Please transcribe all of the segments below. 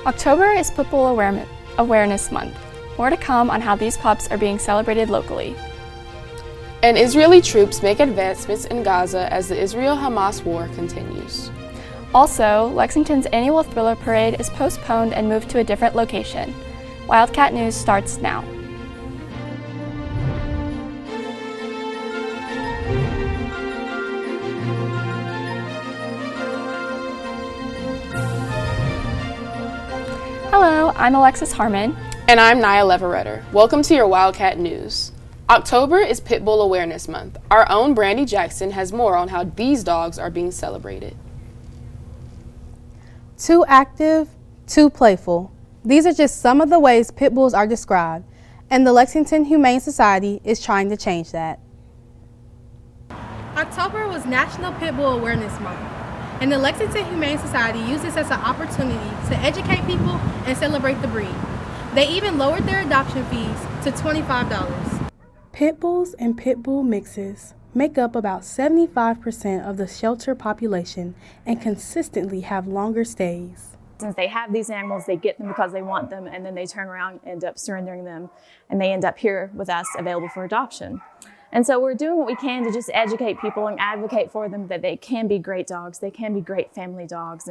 October is Pit Bull Awareness Month. More to come on how these pups are being celebrated locally. And Israeli troops make advancements in Gaza as the Israel-Hamas war continues. Also, Lexington's annual Thriller Parade is postponed and moved to a different location. Wildcat News starts now. Hello, I'm Alexis Harmon. And I'm Nia Leveretter. Welcome to your Wildcat News. October is Pit Bull Awareness Month. Our own Brandy Jackson has more on how these dogs are being celebrated. Too active, too playful. These are just some of the ways pit bulls are described, and the Lexington Humane Society is trying to change that. October was National Pit Bull Awareness Month, and the Lexington Humane Society used this as an opportunity to educate people and celebrate the breed. They even lowered their adoption fees to $25. Pit bulls and pit bull mixes make up about 75% of the shelter population and consistently have longer stays. Since they have these animals, they get them because they want them, and then they turn around and end up surrendering them, and they end up here with us available for adoption. And so we're doing what we can to just educate people and advocate for them that they can be great dogs, they can be great family dogs.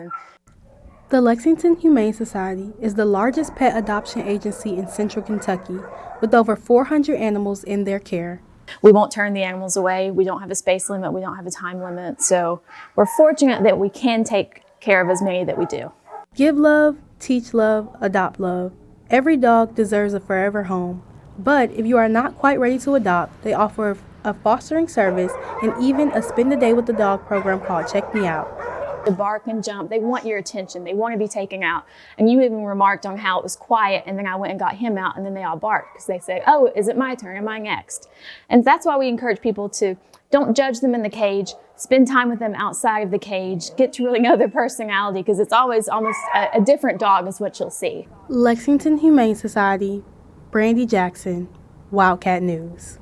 The Lexington Humane Society is the largest pet adoption agency in central Kentucky, with over 400 animals in their care. We won't turn the animals away. We don't have a space limit. We don't have a time limit. So we're fortunate that we can take care of as many that we do. Give love, teach love, adopt love. Every dog deserves a forever home. But if you are not quite ready to adopt, they offer a fostering service and even a spend a day with the dog program called Check Me Out. They bark and jump. They want your attention. They want to be taken out. And you even remarked on how it was quiet, and then I went and got him out, and then they all barked because they say, oh, is it my turn? Am I next? And that's why we encourage people to don't judge them in the cage. Spend time with them outside of the cage. Get to really know their personality, because it's always almost a different dog is what you'll see. Lexington Humane Society, Brandy Jackson, Wildcat News.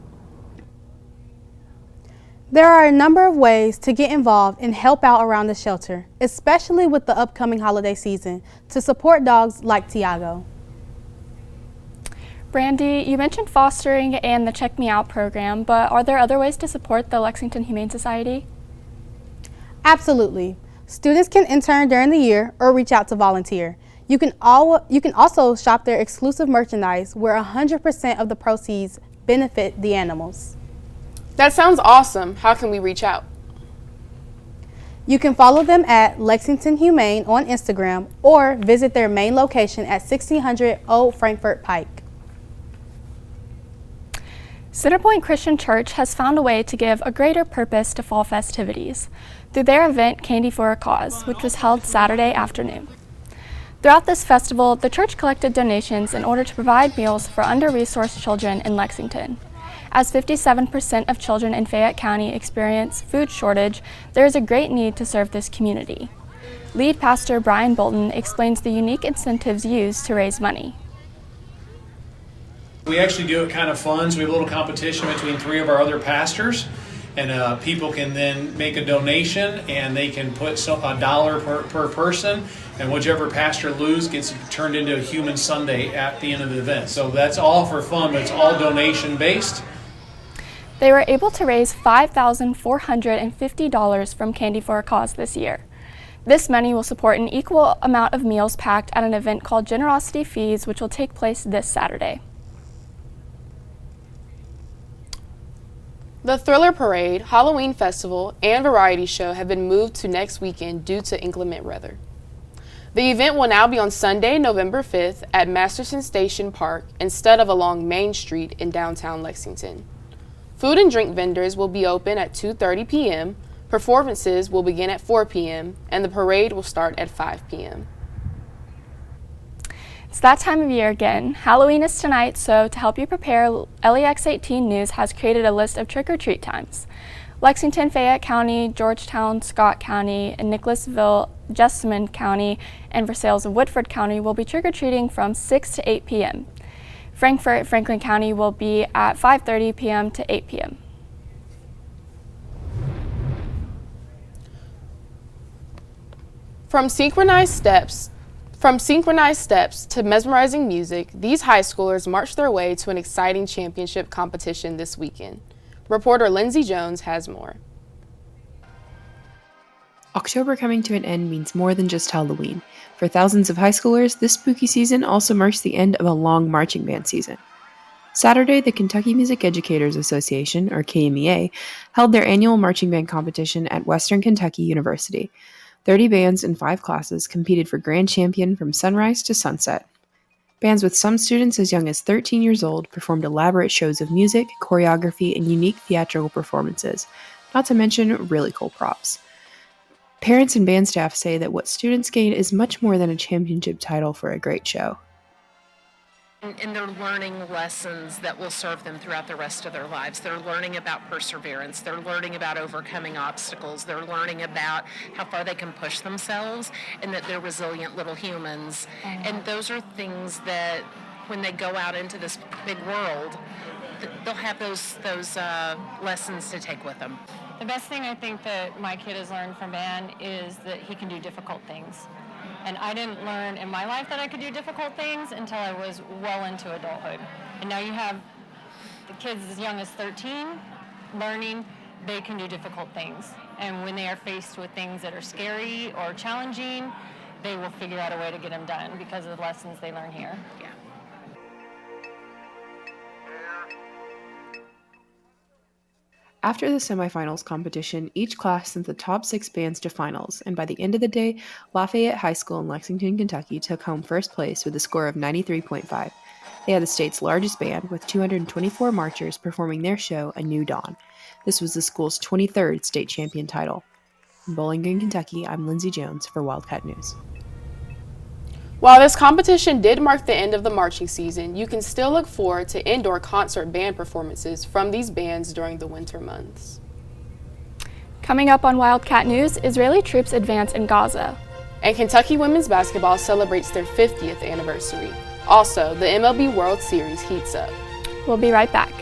There are a number of ways to get involved and help out around the shelter, especially with the upcoming holiday season, to support dogs like Tiago. Brandy, you mentioned fostering and the Check Me Out program, but are there other ways to support the Lexington Humane Society? Absolutely. Students can intern during the year or reach out to volunteer. You can also shop their exclusive merchandise where 100% of the proceeds benefit the animals. That sounds awesome. How can we reach out? You can follow them at Lexington Humane on Instagram or visit their main location at 1600 Old Frankfort Pike. Centerpoint Christian Church has found a way to give a greater purpose to fall festivities through their event Candy for a Cause, which was held Saturday afternoon. Throughout this festival, the church collected donations in order to provide meals for under-resourced children in Lexington. As 57% of children in Fayette County experience food shortage, there is a great need to serve this community. Lead pastor Brian Bolton explains the unique incentives used to raise money. We actually do it kind of fun, so we have a little competition between 3 of our other pastors, and people can then make a donation, and they can put $1 per person, and whichever pastor loses gets turned into a human sundae at the end of the event. So that's all for fun, but it's all donation based. They were able to raise $5,450 from Candy for a Cause this year. This money will support an equal amount of meals packed at an event called Generosity Feeds, which will take place this Saturday. The Thriller Parade, Halloween Festival, and Variety Show have been moved to next weekend due to inclement weather. The event will now be on Sunday, November 5th at Masterson Station Park instead of along Main Street in downtown Lexington. Food and drink vendors will be open at 2:30 p.m., performances will begin at 4 p.m., and the parade will start at 5 p.m. It's that time of year again. Halloween is tonight, so to help you prepare, LEX 18 News has created a list of trick-or-treat times. Lexington, Fayette County, Georgetown, Scott County, and Nicholasville, Jessamine County, and Versailles and Woodford County will be trick-or-treating from 6 to 8 p.m. Frankfort, Franklin County will be at 5:30 p.m. to 8 p.m. From synchronized steps From synchronized steps to mesmerizing music, these high schoolers marched their way to an exciting championship competition this weekend. Reporter Lindsay Jones has more. October coming to an end means more than just Halloween. For thousands of high schoolers, this spooky season also marks the end of a long marching band season. Saturday, the Kentucky Music Educators Association, or KMEA, held their annual marching band competition at Western Kentucky University. 30 bands in 5 classes competed for grand champion from sunrise to sunset. Bands with some students as young as 13 years old performed elaborate shows of music, choreography, and unique theatrical performances, not to mention really cool props. Parents and band staff say that what students gain is much more than a championship title for a great show. And they're learning lessons that will serve them throughout the rest of their lives. They're learning about perseverance. They're learning about overcoming obstacles. They're learning about how far they can push themselves and that they're resilient little humans. And those are things that when they go out into this big world, they'll have those lessons to take with them. The best thing I think that my kid has learned from band is that he can do difficult things. And I didn't learn in my life that I could do difficult things until I was well into adulthood. And now you have the kids as young as 13 learning they can do difficult things. And when they are faced with things that are scary or challenging, they will figure out a way to get them done because of the lessons they learn here. Yeah. After the semifinals competition, each class sent the top 6 bands to finals, and by the end of the day, Lafayette High School in Lexington, Kentucky took home first place with a score of 93.5. They had the state's largest band, with 224 marchers performing their show, A New Dawn. This was the school's 23rd state champion title. In Bowling Green, Kentucky, I'm Lindsay Jones for Wildcat News. While this competition did mark the end of the marching season, you can still look forward to indoor concert band performances from these bands during the winter months. Coming up on Wildcat News, Israeli troops advance in Gaza. And Kentucky women's basketball celebrates their 50th anniversary. Also, the MLB World Series heats up. We'll be right back.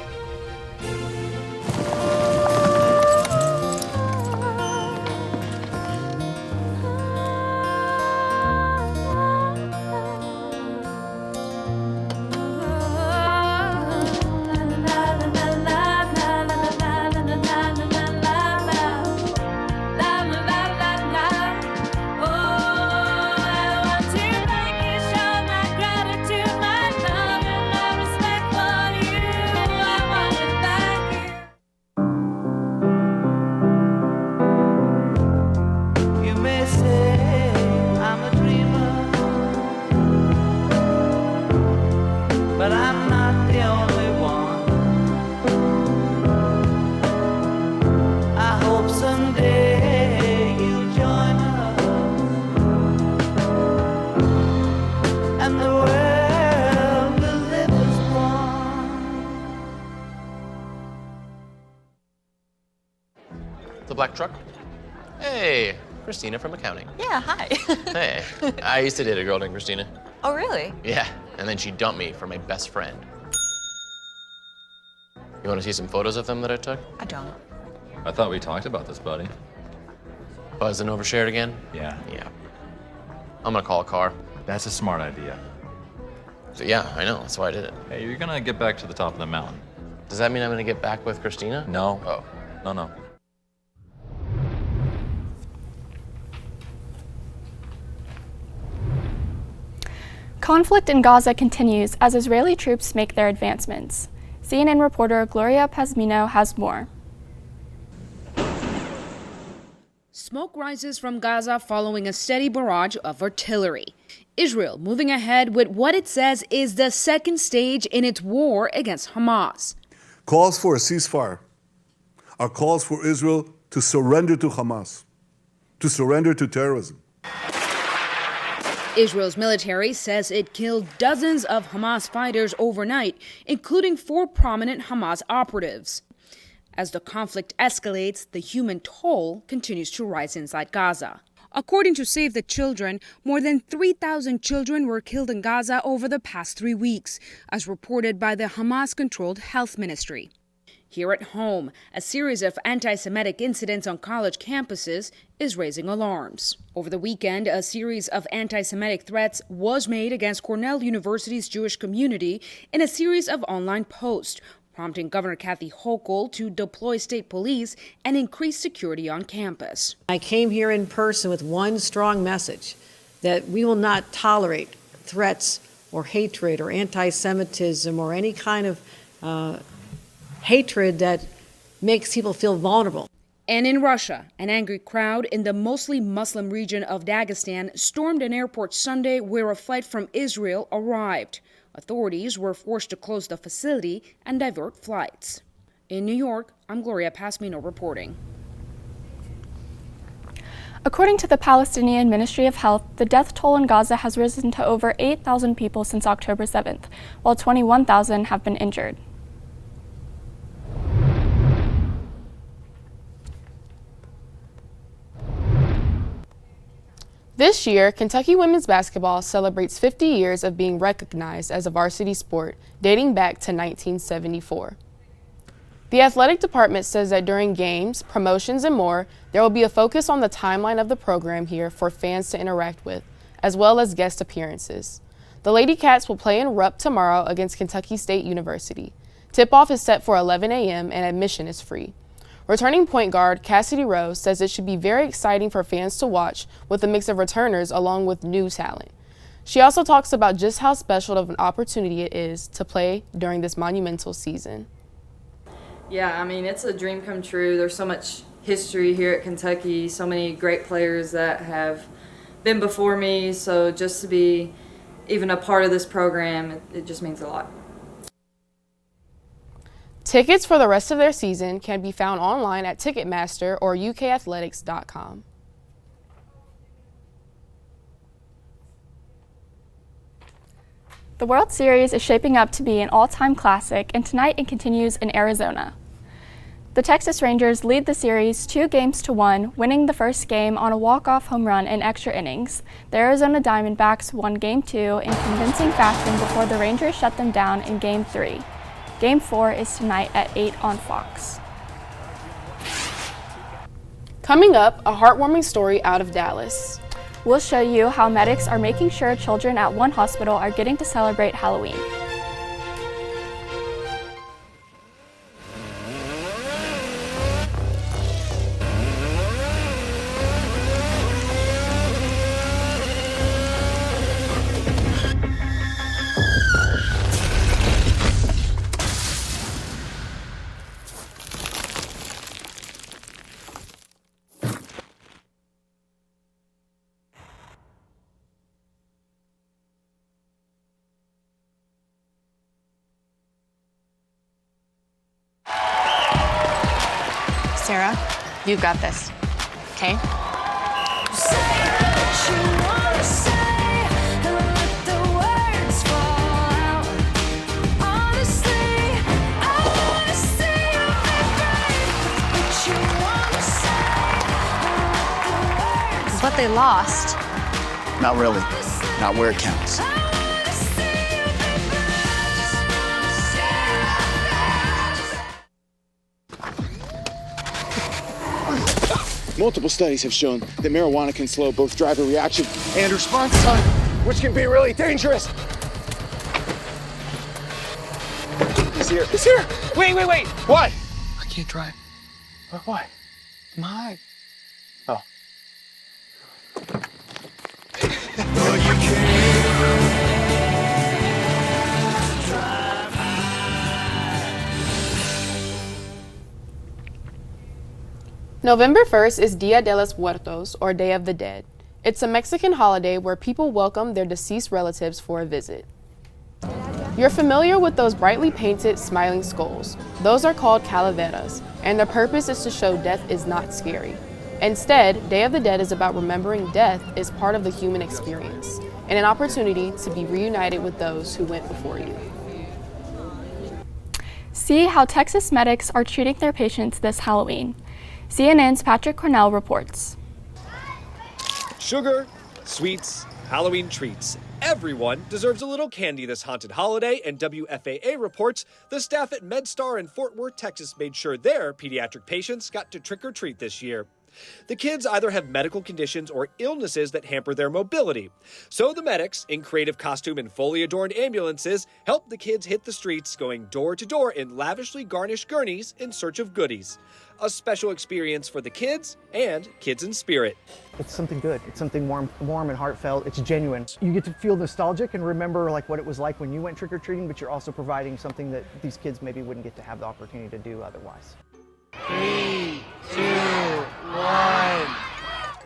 The black truck? Hey, Christina from accounting. Yeah, hi. Hey, I used to date a girl named Christina. Oh, really? Yeah, and then she dumped me for my best friend. You want to see some photos of them that I took? I don't. I thought we talked about this, buddy. Buzzed and overshared again? Yeah. Yeah. I'm gonna call a car. That's a smart idea. So yeah, I know, that's why I did it. Hey, you're gonna get back to the top of the mountain. Does that mean I'm gonna get back with Christina? No. Oh. No. Conflict in Gaza continues as Israeli troops make their advancements. CNN reporter Gloria Pazmino has more. Smoke rises from Gaza following a steady barrage of artillery. Israel moving ahead with what it says is the second stage in its war against Hamas. Calls for a ceasefire are calls for Israel to surrender to Hamas, to surrender to terrorism. Israel's military says it killed dozens of Hamas fighters overnight, including 4 prominent Hamas operatives. As the conflict escalates, the human toll continues to rise inside Gaza. According to Save the Children, more than 3,000 children were killed in Gaza over the past 3 weeks, as reported by the Hamas-controlled health ministry. Here at home, a series of anti-Semitic incidents on college campuses is raising alarms. Over the weekend, a series of anti-Semitic threats was made against Cornell University's Jewish community in a series of online posts, prompting Governor Kathy Hochul to deploy state police and increase security on campus. I came here in person with one strong message, that we will not tolerate threats or hatred or anti-Semitism or any kind of hatred that makes people feel vulnerable. And in Russia, an angry crowd in the mostly Muslim region of Dagestan stormed an airport Sunday where a flight from Israel arrived. Authorities were forced to close the facility and divert flights. In New York, I'm Gloria Pasmino reporting. According to the Palestinian Ministry of Health, the death toll in Gaza has risen to over 8,000 people since October 7th, while 21,000 have been injured. This year, Kentucky women's basketball celebrates 50 years of being recognized as a varsity sport, dating back to 1974. The athletic department says that during games, promotions, and more, there will be a focus on the timeline of the program here for fans to interact with, as well as guest appearances. The Lady Cats will play in Rupp tomorrow against Kentucky State University. Tip-off is set for 11 a.m. and admission is free. Returning point guard Cassidy Rose says it should be very exciting for fans to watch with a mix of returners along with new talent. She also talks about just how special of an opportunity it is to play during this monumental season. Yeah, I mean, it's a dream come true. There's so much history here at Kentucky, so many great players that have been before me, so just to be even a part of this program, it just means a lot. Tickets for the rest of their season can be found online at Ticketmaster or ukathletics.com. The World Series is shaping up to be an all-time classic, and tonight it continues in Arizona. The Texas Rangers lead the series 2-1, winning the first game on a walk-off home run in extra innings. The Arizona Diamondbacks won Game 2 in convincing fashion before the Rangers shut them down in Game 3. Game 4 is tonight at 8 on Fox. Coming up, a heartwarming story out of Dallas. We'll show you how medics are making sure children at one hospital are getting to celebrate Halloween. Sarah, you've got this, okay? This is what they lost. Not really. Not where it counts. Multiple studies have shown that marijuana can slow both driver reaction and response time, which can be really dangerous. He's here. He's here. Wait. What? I can't drive. Why? My. Oh. November 1st is Dia de los Muertos, or Day of the Dead. It's a Mexican holiday where people welcome their deceased relatives for a visit. You're familiar with those brightly painted, smiling skulls. Those are called calaveras, and their purpose is to show death is not scary. Instead, Day of the Dead is about remembering death is part of the human experience, and an opportunity to be reunited with those who went before you. See how Texas medics are treating their patients this Halloween. CNN's Patrick Cornell reports. Sugar, sweets, Halloween treats. Everyone deserves a little candy this haunted holiday, and WFAA reports the staff at MedStar in Fort Worth, Texas made sure their pediatric patients got to trick or treat this year. The kids either have medical conditions or illnesses that hamper their mobility. So the medics, in creative costume and fully adorned ambulances, help the kids hit the streets, going door to door in lavishly garnished gurneys in search of goodies. A special experience for the kids and kids in spirit. It's something good. It's something warm and heartfelt. It's genuine. You get to feel nostalgic and remember like what it was like when you went trick-or-treating, but you're also providing something that these kids maybe wouldn't get to have the opportunity to do otherwise. 3, 2, 1.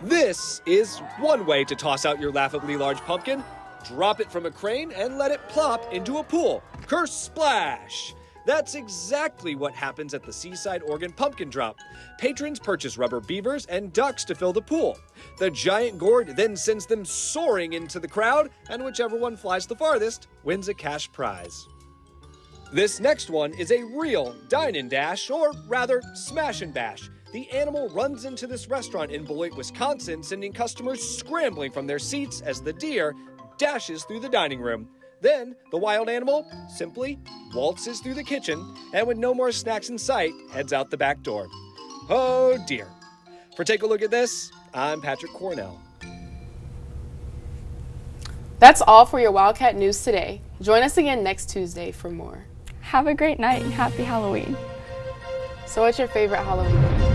This is one way to toss out your laughably large pumpkin. Drop it from a crane and let it plop into a pool. Curse splash! That's exactly what happens at the Seaside, Oregon Pumpkin Drop. Patrons purchase rubber beavers and ducks to fill the pool. The giant gourd then sends them soaring into the crowd, and whichever one flies the farthest wins a cash prize. This next one is a real dine and dash, or rather smash and bash. The animal runs into this restaurant in Beloit, Wisconsin, sending customers scrambling from their seats as the deer dashes through the dining room. Then, the wild animal simply waltzes through the kitchen, and with no more snacks in sight, heads out the back door. Oh dear. For Take a Look at This, I'm Patrick Cornell. That's all for your Wildcat News today. Join us again next Tuesday for more. Have a great night and happy Halloween. So what's your favorite Halloween?